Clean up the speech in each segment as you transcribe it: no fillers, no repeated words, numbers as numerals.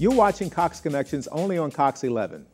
You're watching Cox Connections only on Cox 11.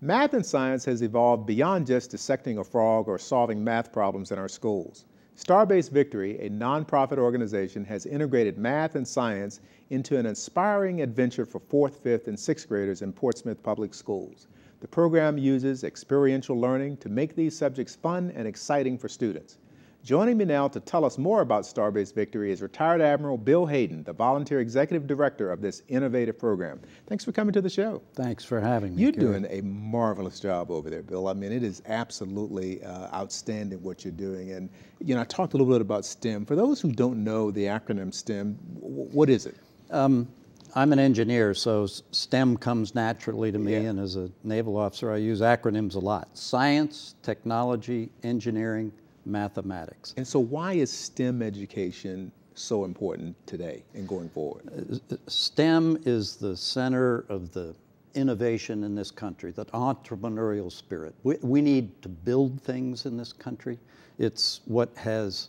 Math and science has evolved beyond just dissecting a frog or solving math problems in our schools. STARBASE Victory, a nonprofit organization, has integrated math and science into an inspiring adventure for 4th, 5th, and 6th graders in Portsmouth Public Schools. The program uses experiential learning to make these subjects fun and exciting for students. Joining me now to tell us more about STARBASE Victory is retired Admiral Bill Hayden, the volunteer executive director of this innovative program. Thanks for coming to the show. Thanks for having me, You're Gary. doing a marvelous job over there, Bill. I mean, it is absolutely outstanding what you're doing. And, you know, I talked a little bit about STEM. For those who don't know the acronym STEM, what is it? I'm an engineer, so STEM comes naturally to me, and as a naval officer, I use acronyms a lot. Science, technology, engineering, mathematics. And so why is STEM education so important today and going forward? STEM is the center of the innovation in this country, that entrepreneurial spirit. We need to build things in this country. It's what has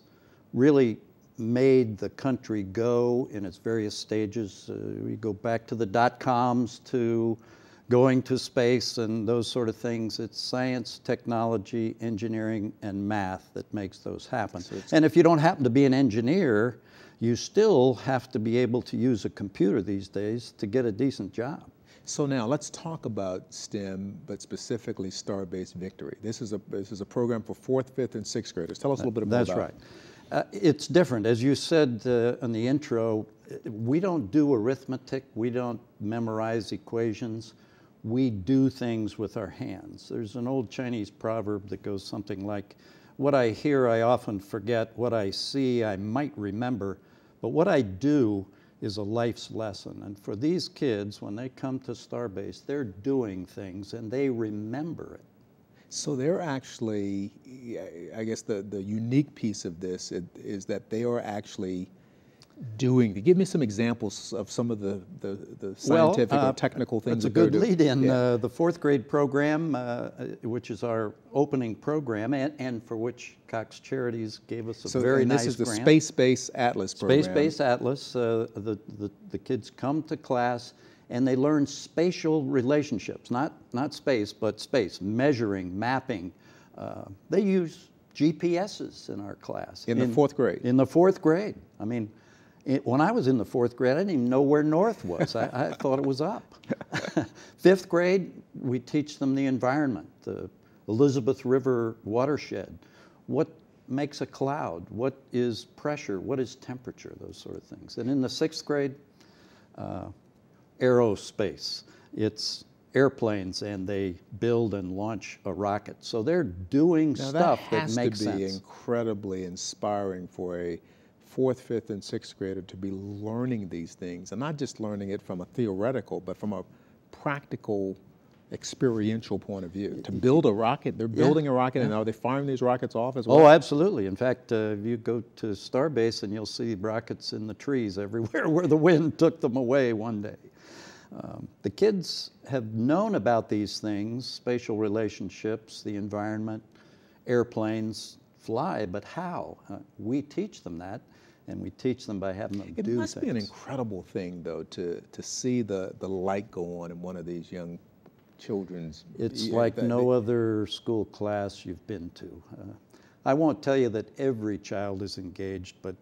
really made the country go in its various stages. We go back to the dot-coms, to going to space and those sort of things. It's science, technology, engineering, and math that makes those happen. And if you don't happen to be an engineer, you still have to be able to use a computer these days to get a decent job. So now let's talk about STEM, but specifically STARBASE Victory. This is a program for 4th, 5th, and 6th graders. Tell us a little bit more about it. That's right. It's different. As you said in the intro, we don't do arithmetic. We don't memorize equations. We do things with our hands. There's an old Chinese proverb that goes something like, what I hear I often forget, what I see I might remember, but what I do is a life's lesson. And for these kids, when they come to STARBASE, they're doing things and they remember it. So they're actually, I guess the unique piece of this is that they are actually doing. Give me some examples of some of the scientific or technical things that they're doing. That's a good lead-in. Yeah. The 4th grade program, which is our opening program, and for which Cox Charities gave us a very nice grant. This is the Space-Based Atlas program. Space-Based Atlas. The kids come to class and they learn spatial relationships, not space, but space, measuring, mapping. They use GPSs in our class. In the 4th grade? In the 4th grade. I mean, when I was in the 4th grade, I didn't even know where north was. I thought it was up. 5th grade, we teach them the environment, the Elizabeth River watershed. What makes a cloud? What is pressure? What is temperature? Those sort of things. And in the 6th grade, aerospace. It's airplanes, and they build and launch a rocket. So they're doing stuff that makes sense. That has to be incredibly inspiring for a 4th, 5th, and 6th grader to be learning these things, and not just learning it from a theoretical, but from a practical, experiential point of view. To build a rocket, they're building a rocket, and are they firing these rockets off as well? Oh, absolutely. In fact, you go to STARBASE and you'll see rockets in the trees everywhere where the wind took them away one day. The kids have known about these things, spatial relationships, the environment, airplanes fly, but how? We teach them that, and we teach them by having them do things. It must be an incredible thing, though, to see the light go on in one of these young children's. It's like no other school class you've been to. I won't tell you that every child is engaged, but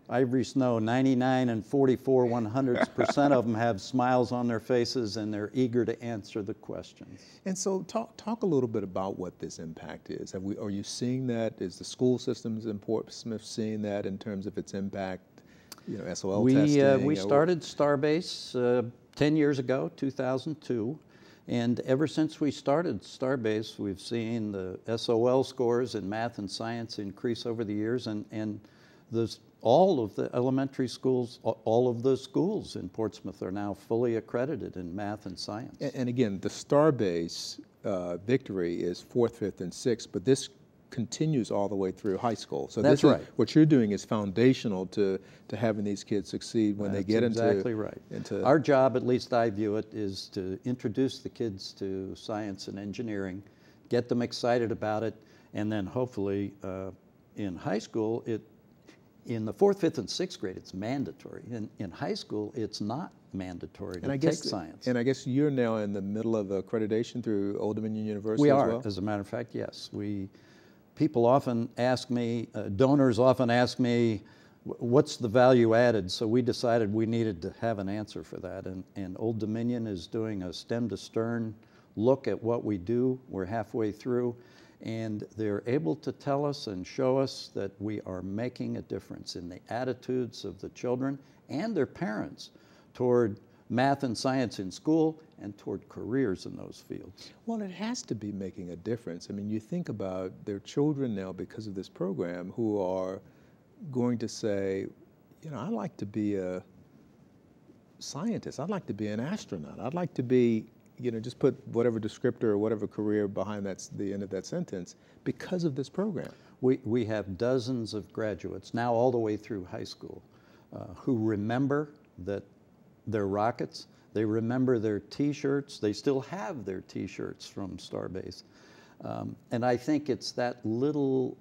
Ivory Snow, 99 and 44 100% of them have smiles on their faces, and they're eager to answer the questions. And so talk a little bit about what this impact is. Are you seeing that? Is the school systems in Portsmouth seeing that in terms of its impact, you know, SOL testing? We started STARBASE 10 years ago, 2002. And ever since we started STARBASE, we've seen the SOL scores in math and science increase over the years, and all of the elementary schools, all of the schools in Portsmouth are now fully accredited in math and science. And again, the STARBASE Victory is 4th, 5th, and 6th, but this continues all the way through high school. So that's right. What you're doing is foundational to having these kids succeed when they get into. Exactly right. Our job, at least I view it, is to introduce the kids to science and engineering, get them excited about it, and then hopefully in high school In the 4th, 5th, and 6th grade, it's mandatory. In high school, it's not mandatory to take science. And I guess you're now in the middle of accreditation through Old Dominion University we as are, well? as a matter of fact, yes. People often ask me, donors often ask me, what's the value added? So we decided we needed to have an answer for that. And Old Dominion is doing a stem to stern look at what we do. We're halfway through. And they're able to tell us and show us that we are making a difference in the attitudes of the children and their parents toward math and science in school and toward careers in those fields. Well, it has to be making a difference. I mean, you think about their children now because of this program who are going to say, you know, I'd like to be a scientist. I'd like to be an astronaut. I'd like to be, you know, just put whatever descriptor or whatever career behind the end of that sentence because of this program. We have dozens of graduates, now all the way through high school, who remember that their rockets, they remember their T-shirts, they still have their T-shirts from STARBASE. And I think it's that little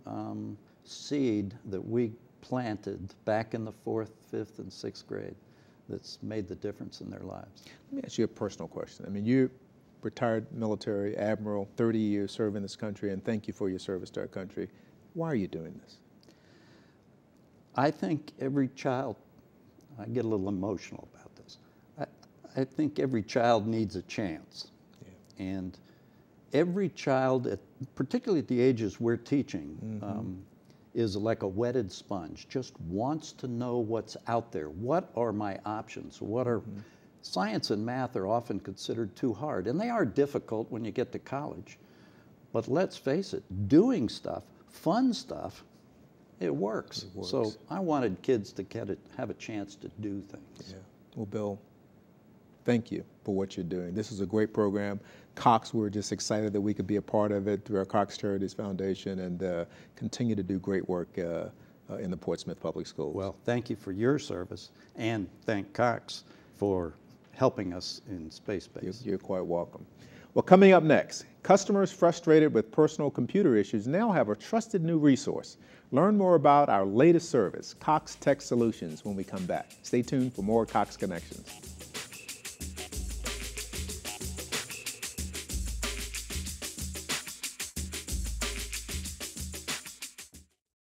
seed that we planted back in the 4th, 5th, and 6th grade that's made the difference in their lives. Let me ask you a personal question. I mean, you're retired military admiral, 30 years serving this country, and thank you for your service to our country. Why are you doing this? I think every child, I get a little emotional about this, I think every child needs a chance. Yeah. And every child, particularly at the ages we're teaching, is like a wetted sponge, just wants to know what's out there. What are my options? What are science and math are often considered too hard, and they are difficult when you get to college. But let's face it, doing stuff, fun stuff, it works. So I wanted kids to have a chance to do things. Yeah. Well, Bill, thank you for what you're doing. This is a great program. Cox, we're just excited that we could be a part of it through our Cox Charities Foundation and continue to do great work in the Portsmouth Public Schools. Well, thank you for your service, and thank Cox for helping us in space-based. You're quite welcome. Well, coming up next, customers frustrated with personal computer issues now have a trusted new resource. Learn more about our latest service, Cox Tech Solutions, when we come back. Stay tuned for more Cox Connections.